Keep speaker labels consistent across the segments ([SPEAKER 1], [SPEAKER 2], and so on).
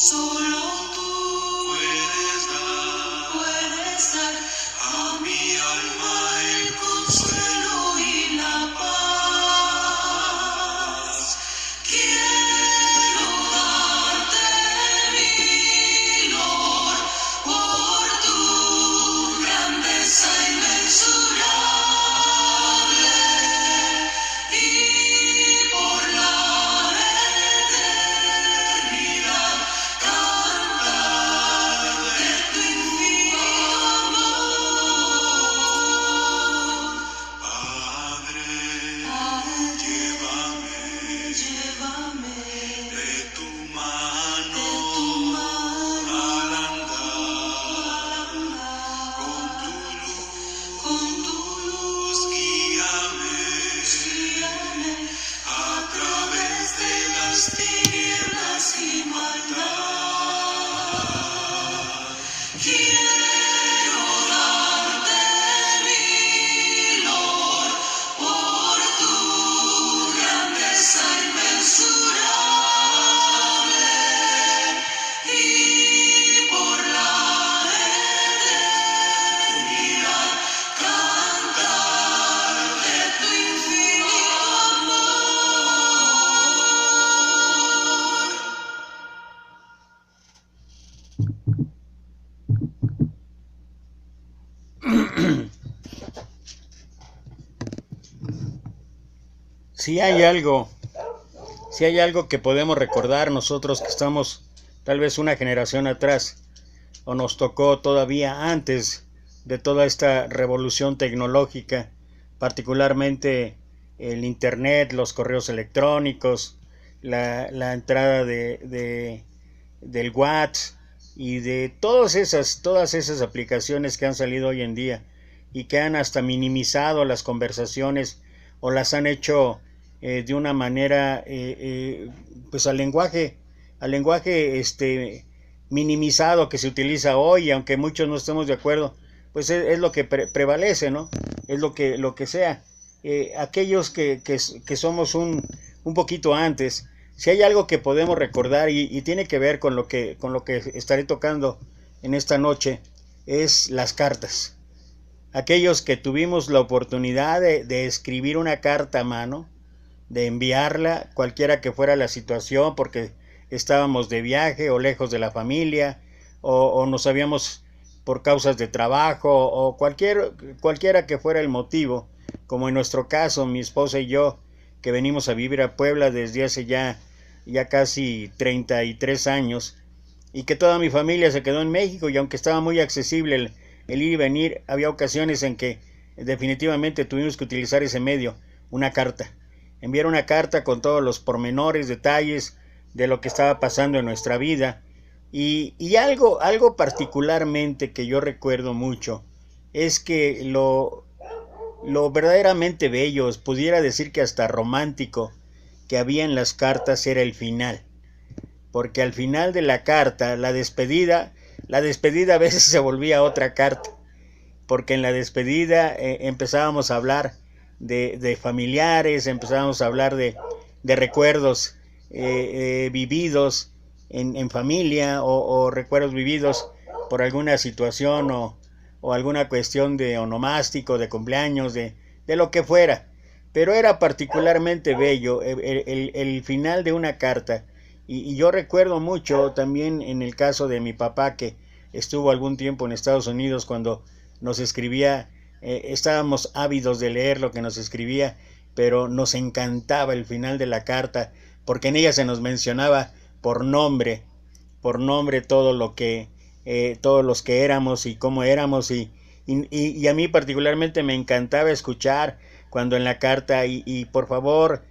[SPEAKER 1] Solo tú puedes dar a mi alma el consuelo y la paz. Quiero darte mi Lord por tu grandeza inmensurable y por la eternidad cantar de tu infinito amor. Padre, llévame de tu mano al andar. Con tu luz guíame a través de las tinieblas y maldad. Quiero darte mi Lord por tu grandeza inmensurable y por la eternidad cantar de tu infinito amor.
[SPEAKER 2] Si hay algo que podemos recordar nosotros que estamos tal vez una generación atrás, o nos tocó todavía antes de toda esta revolución tecnológica, particularmente el internet, los correos electrónicos, la entrada del WhatsApp y de todas esas aplicaciones que han salido hoy en día y que han hasta minimizado las conversaciones o las han hecho de una manera pues al lenguaje minimizado que se utiliza hoy, aunque muchos no estemos de acuerdo, pues es lo que prevalece, ¿no? Es lo que sea. Aquellos que somos un poquito antes, si hay algo que podemos recordar y tiene que ver con lo que estaré tocando en esta noche, es las cartas. Aquellos que tuvimos la oportunidad de escribir una carta a mano, de enviarla, cualquiera que fuera la situación, porque estábamos de viaje o lejos de la familia, o nos habíamos por causas de trabajo, o cualquiera que fuera el motivo, como en nuestro caso, mi esposa y yo, que venimos a vivir a Puebla desde hace ya casi 33 años, y que toda mi familia se quedó en México, y aunque estaba muy accesible el ir y venir, había ocasiones en que definitivamente tuvimos que utilizar ese medio, una carta. Enviar una carta con todos los pormenores, detalles de lo que estaba pasando en nuestra vida. Y algo particularmente que yo recuerdo mucho es que lo verdaderamente bello, pudiera decir que hasta romántico, que había en las cartas era el final. Porque al final de la carta, la despedida a veces se volvía otra carta. Porque en la despedida empezábamos a hablar de familiares, empezábamos a hablar de recuerdos vividos en familia o recuerdos vividos por alguna situación o alguna cuestión de onomástico, de cumpleaños, de lo que fuera. Pero era particularmente bello el final de una carta. Y yo recuerdo mucho también en el caso de mi papá, que estuvo algún tiempo en Estados Unidos, cuando nos escribía, estábamos ávidos de leer lo que nos escribía, pero nos encantaba el final de la carta, porque en ella se nos mencionaba por nombre todo lo que todos los que éramos y cómo éramos, y a mí particularmente me encantaba escuchar cuando en la carta y por favor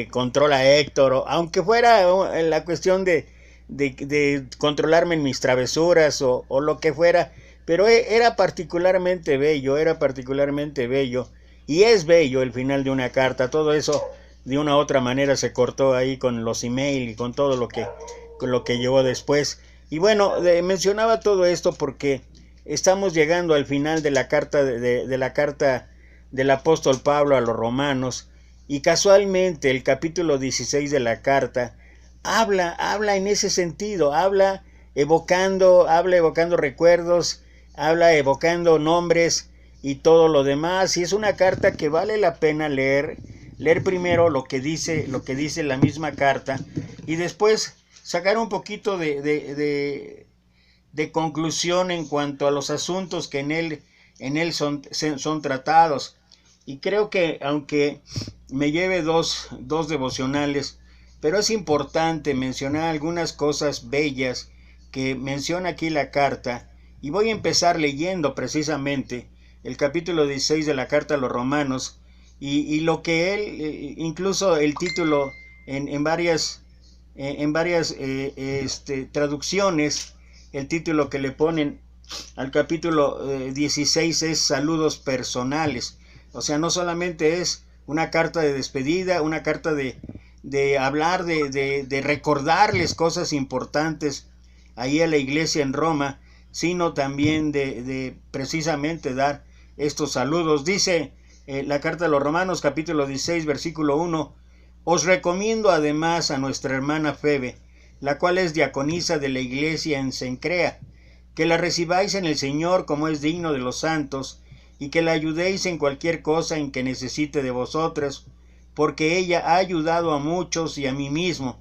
[SPEAKER 2] controla a Héctor, aunque fuera la cuestión de controlarme en mis travesuras o lo que fuera, pero era particularmente bello, y es bello el final de una carta. Todo eso de una u otra manera se cortó ahí con los email y con todo lo que llevó después. Y bueno, mencionaba todo esto porque estamos llegando al final de la carta de la carta del apóstol Pablo a los romanos, y casualmente el capítulo 16 de la carta habla en ese sentido, habla evocando recuerdos, habla evocando nombres y todo lo demás. Y es una carta que vale la pena leer primero lo que dice la misma carta y después sacar un poquito de conclusión en cuanto a los asuntos que en él son tratados. Y creo que aunque me lleve dos devocionales, pero es importante mencionar algunas cosas bellas que menciona aquí la carta, y voy a empezar leyendo precisamente el capítulo 16 de la carta a los Romanos, y lo que él, incluso el título en varias traducciones, el título que le ponen al capítulo 16 es saludos personales. O sea, no solamente es una carta de despedida, una carta de hablar, de recordarles cosas importantes ahí a la iglesia en Roma, sino también de precisamente dar estos saludos. Dice la carta a los Romanos, capítulo 16, versículo 1, os recomiendo además a nuestra hermana Febe, la cual es diaconisa de la iglesia en Cencrea, que la recibáis en el Señor como es digno de los santos, y que la ayudéis en cualquier cosa en que necesite de vosotras, porque ella ha ayudado a muchos y a mí mismo.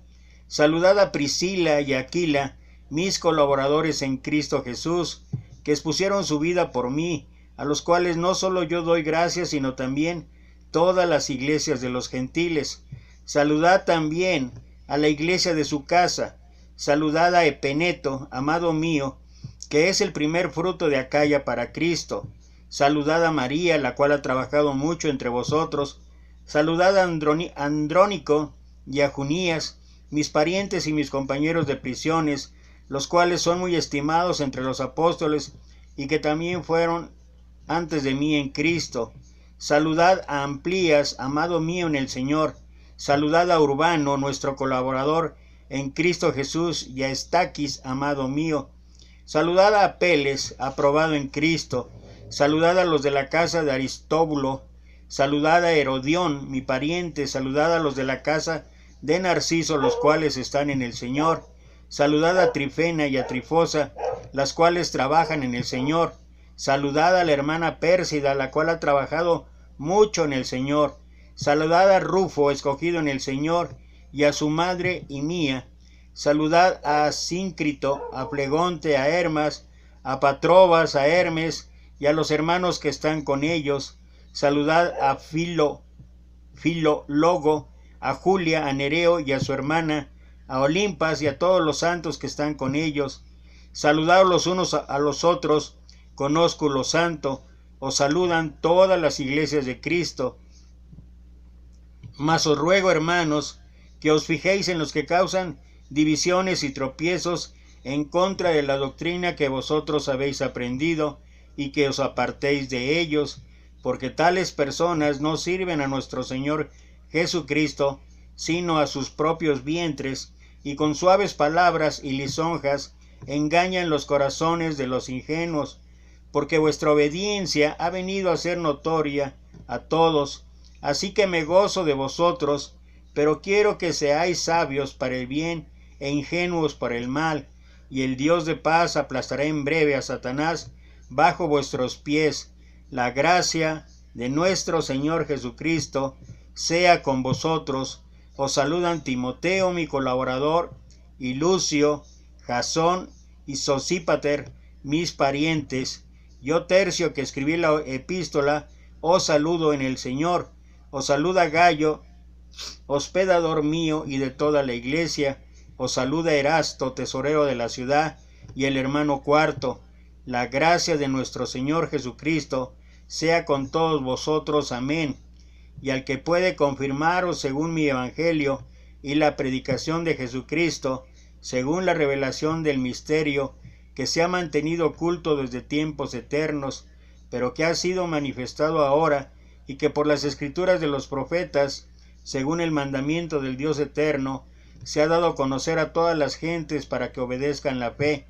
[SPEAKER 2] Saludad a Priscila y a Aquila, mis colaboradores en Cristo Jesús, que expusieron su vida por mí, a los cuales no solo yo doy gracias, sino también todas las iglesias de los gentiles. Saludad también a la iglesia de su casa. Saludad a Epeneto, amado mío, que es el primer fruto de Acaya para Cristo. Saludad a María, la cual ha trabajado mucho entre vosotros. Saludad a Andrónico y a Junías, mis parientes y mis compañeros de prisiones, los cuales son muy estimados entre los apóstoles y que también fueron antes de mí en Cristo. Saludad a Amplías, amado mío en el Señor. Saludad a Urbano, nuestro colaborador en Cristo Jesús, y a Estaquis, amado mío. Saludad a Apeles, aprobado en Cristo. Saludad a los de la casa de Aristóbulo. Saludad a Herodión, mi pariente. Saludad a los de la casa de Narciso, los cuales están en el Señor. Saludad a Trifena y a Trifosa, las cuales trabajan en el Señor. Saludad a la hermana Pérsida, la cual ha trabajado mucho en el Señor. Saludad a Rufo, escogido en el Señor, y a su madre y mía. Saludad a Síncrito, a Flegonte, a Hermas, a Patrobas, a Hermes, y a los hermanos que están con ellos. Saludad a Filólogo, a Julia, a Nereo y a su hermana, a Olimpas y a todos los santos que están con ellos. Saludad los unos a los otros con ósculo santo. Os saludan todas las iglesias de Cristo. Mas os ruego, hermanos, que os fijéis en los que causan divisiones y tropiezos en contra de la doctrina que vosotros habéis aprendido, y que os apartéis de ellos, porque tales personas no sirven a nuestro Señor Jesucristo, sino a sus propios vientres, y con suaves palabras y lisonjas engañan los corazones de los ingenuos, porque vuestra obediencia ha venido a ser notoria a todos. Así que me gozo de vosotros, pero quiero que seáis sabios para el bien e ingenuos para el mal, y el Dios de paz aplastará en breve a Satanás bajo vuestros pies. La gracia de nuestro Señor Jesucristo sea con vosotros. Os saludan Timoteo, mi colaborador, y Lucio, Jasón y Sosípater, mis parientes. Yo, Tercio, que escribí la epístola, os saludo en el Señor. Os saluda Gallo, hospedador mío y de toda la iglesia. Os saluda Erasto, tesorero de la ciudad, y el hermano Cuarto. La gracia de nuestro Señor Jesucristo sea con todos vosotros. Amén. Y al que puede confirmaros según mi evangelio y la predicación de Jesucristo, según la revelación del misterio que se ha mantenido oculto desde tiempos eternos, pero que ha sido manifestado ahora, y que por las escrituras de los profetas, según el mandamiento del Dios eterno, se ha dado a conocer a todas las gentes para que obedezcan la fe.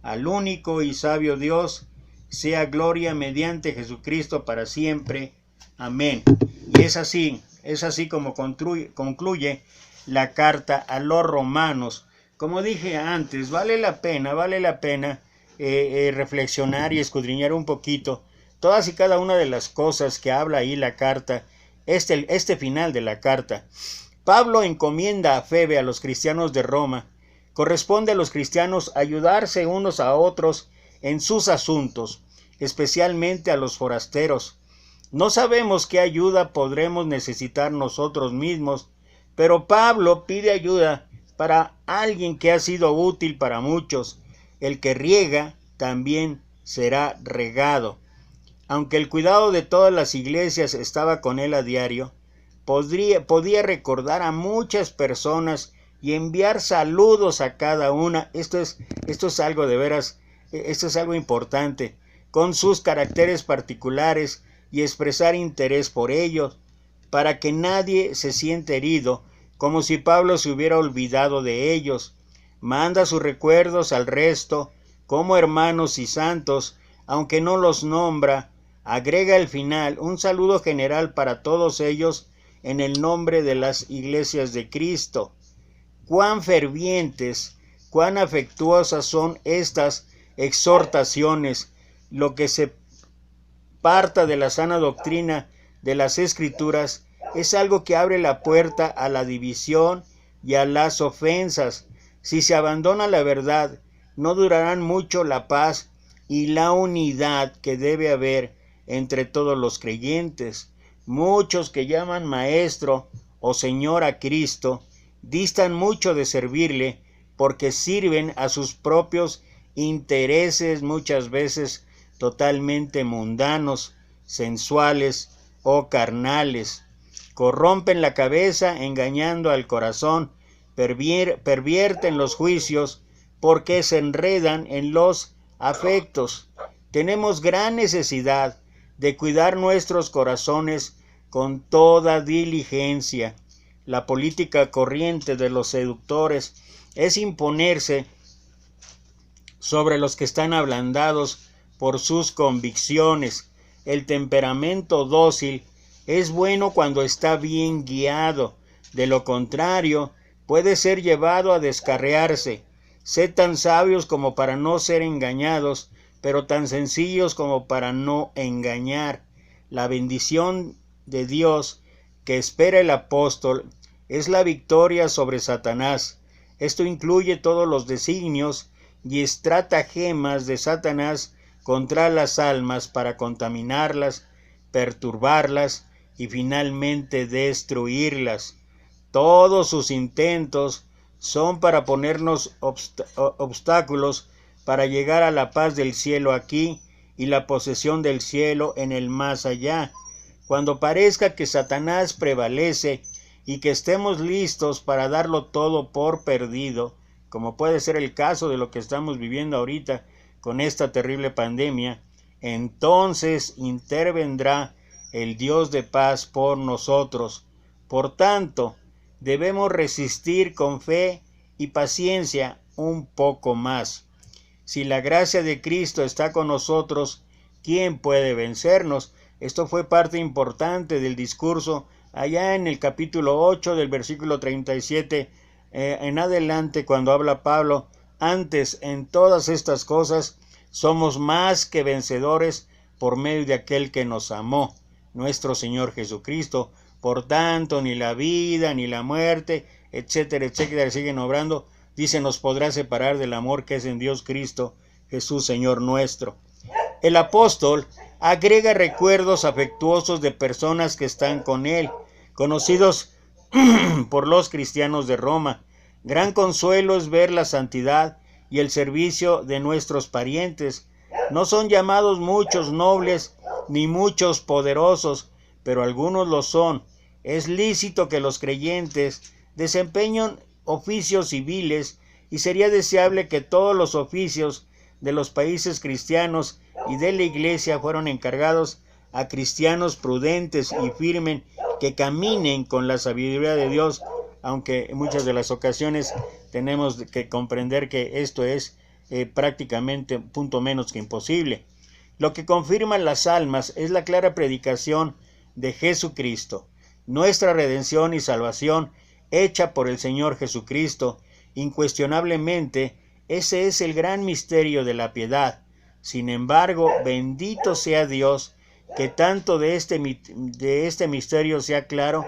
[SPEAKER 2] Al único y sabio Dios sea gloria mediante Jesucristo para siempre. Amén. Y es así como concluye la carta a los romanos. Como dije antes, vale la pena reflexionar y escudriñar un poquito todas y cada una de las cosas que habla ahí la carta, este final de la carta. Pablo encomienda a Febe a los cristianos de Roma. Corresponde a los cristianos ayudarse unos a otros en sus asuntos, especialmente a los forasteros. No sabemos qué ayuda podremos necesitar nosotros mismos, pero Pablo pide ayuda para alguien que ha sido útil para muchos. El que riega también será regado. Aunque el cuidado de todas las iglesias estaba con él a diario, podía recordar a muchas personas y enviar saludos a cada una. Esto es algo de veras, esto es algo importante, con sus caracteres particulares, y expresar interés por ellos, para que nadie se sienta herido, como si Pablo se hubiera olvidado de ellos. Manda sus recuerdos al resto, como hermanos y santos, aunque no los nombra. Agrega al final un saludo general para todos ellos en el nombre de las iglesias de Cristo. Cuán fervientes, cuán afectuosas son estas exhortaciones. Lo que se parta de la sana doctrina de las Escrituras es algo que abre la puerta a la división y a las ofensas. Si se abandona la verdad, no durarán mucho la paz y la unidad que debe haber entre todos los creyentes. Muchos que llaman maestro o señor a Cristo distan mucho de servirle, porque sirven a sus propios intereses, muchas veces totalmente mundanos, sensuales o carnales. Corrompen la cabeza engañando al corazón, pervierten los juicios porque se enredan en los afectos. Tenemos gran necesidad de cuidar nuestros corazones con toda diligencia. La política corriente de los seductores es imponerse sobre los que están ablandados por sus convicciones. El temperamento dócil es bueno cuando está bien guiado. De lo contrario, puede ser llevado a descarriarse. Sed tan sabios como para no ser engañados, pero tan sencillos como para no engañar. La bendición de Dios que espera el apóstol es la victoria sobre Satanás. Esto incluye todos los designios y estratagemas de Satanás contra las almas para contaminarlas, perturbarlas y finalmente destruirlas. Todos sus intentos son para ponernos obstáculos para llegar a la paz del cielo aquí y la posesión del cielo en el más allá. Cuando parezca que Satanás prevalece y que estemos listos para darlo todo por perdido, como puede ser el caso de lo que estamos viviendo ahorita con esta terrible pandemia, entonces intervendrá el Dios de paz por nosotros. Por tanto, debemos resistir con fe y paciencia un poco más. Si la gracia de Cristo está con nosotros, ¿quién puede vencernos? Esto fue parte importante del discurso allá en el capítulo 8 del versículo 37 en adelante, cuando habla Pablo: antes en todas estas cosas somos más que vencedores por medio de aquel que nos amó, nuestro Señor Jesucristo. Por tanto, ni la vida, ni la muerte, etcétera, etcétera, siguen obrando. Dice, nos podrá separar del amor que es en Dios Cristo, Jesús Señor nuestro. El apóstol agrega recuerdos afectuosos de personas que están con él, conocidos por los cristianos de Roma. Gran consuelo es ver la santidad y el servicio de nuestros parientes. No son llamados muchos nobles ni muchos poderosos, pero algunos lo son. Es lícito que los creyentes desempeñen oficios civiles, y sería deseable que todos los oficios de los países cristianos y de la iglesia fueron encargados a cristianos prudentes y firmes que caminen con la sabiduría de Dios, aunque en muchas de las ocasiones tenemos que comprender que esto es prácticamente punto menos que imposible. Lo que confirman las almas es la clara predicación de Jesucristo. Nuestra redención y salvación hecha por el Señor Jesucristo. Incuestionablemente, ese es el gran misterio de la piedad. Sin embargo, bendito sea Dios, que tanto de este misterio sea claro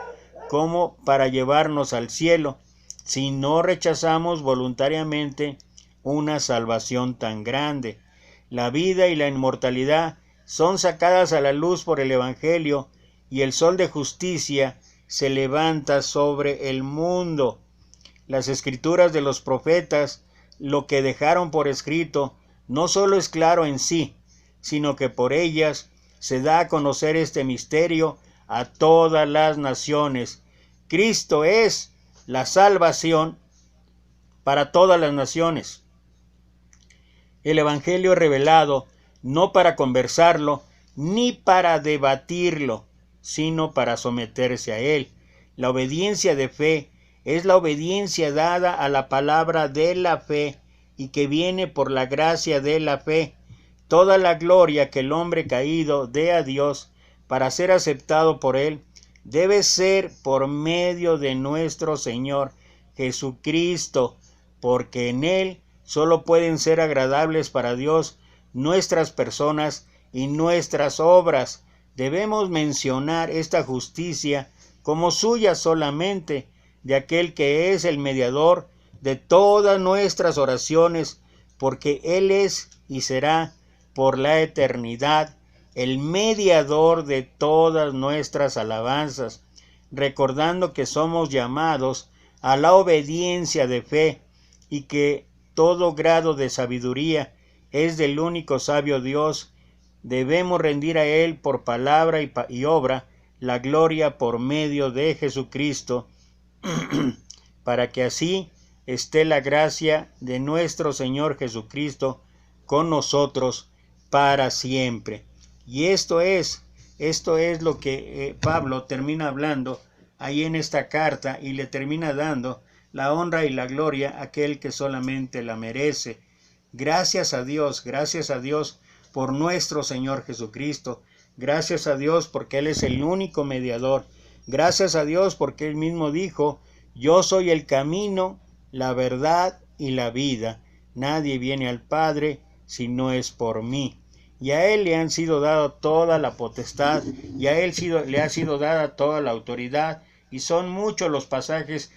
[SPEAKER 2] como para llevarnos al cielo, si no rechazamos voluntariamente una salvación tan grande. La vida y la inmortalidad son sacadas a la luz por el Evangelio, y el sol de justicia se levanta sobre el mundo. Las escrituras de los profetas, lo que dejaron por escrito, no solo es claro en sí, sino que por ellas se da a conocer este misterio a todas las naciones. Cristo es la salvación para todas las naciones. El Evangelio es revelado no para conversarlo, ni para debatirlo, sino para someterse a él. La obediencia de fe es la obediencia dada a la palabra de la fe y que viene por la gracia de la fe. Toda la gloria que el hombre caído dé a Dios para ser aceptado por él debe ser por medio de nuestro Señor Jesucristo, porque en él solo pueden ser agradables para Dios nuestras personas y nuestras obras. Debemos mencionar esta justicia como suya solamente, de aquel que es el mediador de todas nuestras oraciones, porque Él es y será por la eternidad el mediador de todas nuestras alabanzas, recordando que somos llamados a la obediencia de fe y que todo grado de sabiduría es del único sabio Dios. Debemos rendir a Él por palabra y obra la gloria por medio de Jesucristo, para que así esté la gracia de nuestro Señor Jesucristo con nosotros para siempre. Y esto es lo que Pablo termina hablando ahí en esta carta, y le termina dando la honra y la gloria a aquel que solamente la merece. Gracias a Dios por nuestro Señor Jesucristo. Gracias a Dios porque Él es el único mediador. Gracias a Dios porque Él mismo dijo: yo soy el camino, la verdad y la vida. Nadie viene al Padre si no es por mí. Y a Él le han sido dada toda la potestad, y a Él le ha sido dada toda la autoridad, y son muchos los pasajes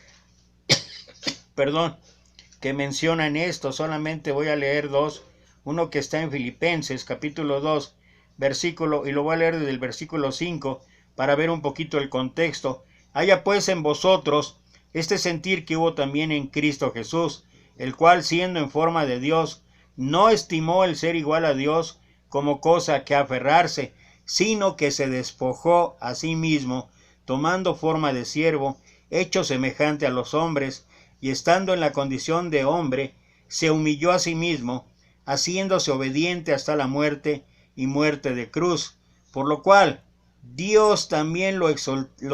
[SPEAKER 2] que mencionan esto. Solamente voy a leer dos. Uno que está en Filipenses capítulo 2, versículo, y lo voy a leer desde el versículo 5 para ver un poquito el contexto. Haya pues en vosotros este sentir que hubo también en Cristo Jesús, el cual, siendo en forma de Dios, no estimó el ser igual a Dios como cosa que aferrarse, sino que se despojó a sí mismo, tomando forma de siervo, hecho semejante a los hombres, y estando en la condición de hombre, se humilló a sí mismo, haciéndose obediente hasta la muerte y muerte de cruz, por lo cual Dios también lo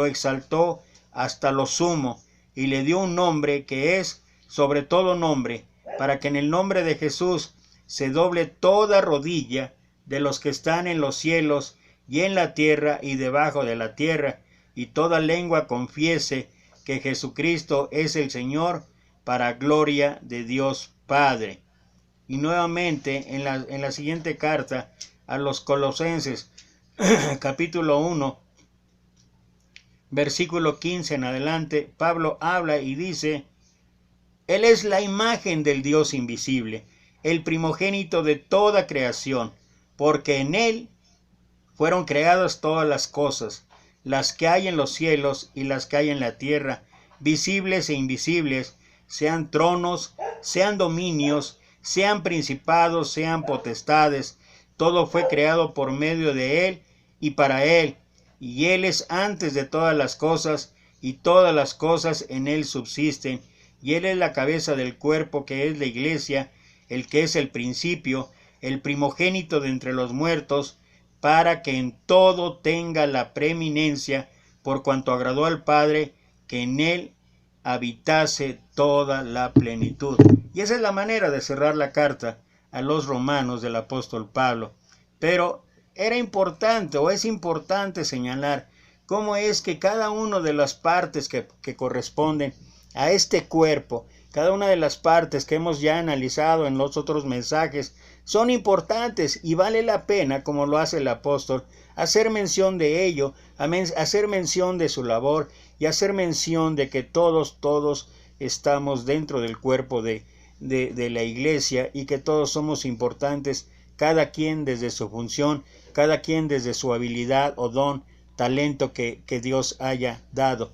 [SPEAKER 2] exaltó hasta lo sumo, y le dio un nombre que es sobre todo nombre, para que en el nombre de Jesús se doble toda rodilla de los que están en los cielos y en la tierra y debajo de la tierra, y toda lengua confiese que Jesucristo es el Señor, para gloria de Dios Padre. Y nuevamente en la siguiente carta a los Colosenses, capítulo 1, versículo 15 en adelante, Pablo habla y dice: Él es la imagen del Dios invisible, el primogénito de toda creación, porque en Él fueron creadas todas las cosas, las que hay en los cielos y las que hay en la tierra, visibles e invisibles, sean tronos, sean dominios, sean principados, sean potestades. Todo fue creado por medio de Él y para Él, y Él es antes de todas las cosas, y todas las cosas en Él subsisten, y Él es la cabeza del cuerpo, que es la iglesia, el que es el principio, el primogénito de entre los muertos, para que en todo tenga la preeminencia, por cuanto agradó al Padre que en Él habitase toda la plenitud. Y esa es la manera de cerrar la carta a los romanos del apóstol Pablo. Pero era importante, o es importante señalar, cómo es que cada una de las partes que corresponden a este cuerpo, cada una de las partes que hemos ya analizado en los otros mensajes, son importantes y vale la pena, como lo hace el apóstol, hacer mención de ello, hacer mención de su labor y hacer mención de que todos estamos dentro del cuerpo de la iglesia y que todos somos importantes, cada quien desde su función, cada quien desde su habilidad o don, talento que Dios haya dado.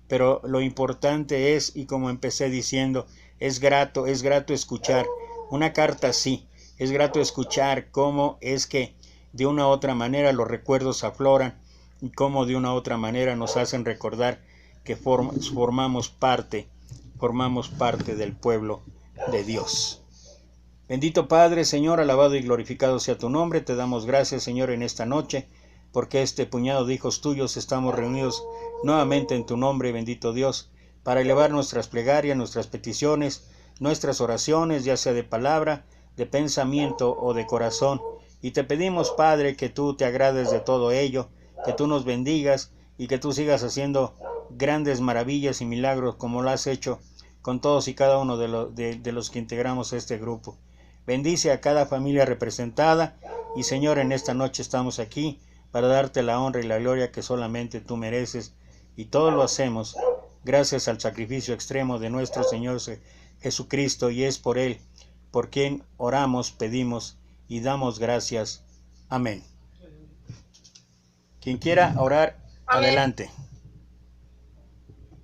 [SPEAKER 2] Pero lo importante es, y como empecé diciendo, es grato escuchar una carta así, es grato escuchar cómo es que de una u otra manera los recuerdos afloran y cómo de una u otra manera nos hacen recordar que formamos parte del pueblo de Dios. Bendito Padre, Señor, alabado y glorificado sea tu nombre. Te damos gracias, Señor, en esta noche, porque este puñado de hijos tuyos estamos reunidos nuevamente en tu nombre, bendito Dios, para elevar nuestras plegarias, nuestras peticiones, nuestras oraciones, ya sea de palabra, de pensamiento o de corazón. Y te pedimos, Padre, que tú te agrades de todo ello, que tú nos bendigas y que tú sigas haciendo grandes maravillas y milagros como lo has hecho con todos y cada uno de los que integramos este grupo. Bendice a cada familia representada y, Señor, en esta noche estamos aquí para darte la honra y la gloria que solamente tú mereces, y todo lo hacemos gracias al sacrificio extremo de nuestro Señor Jesucristo, y es por Él por quien oramos, pedimos y damos gracias. Amén. Quien quiera orar,
[SPEAKER 3] Amén.
[SPEAKER 2] adelante.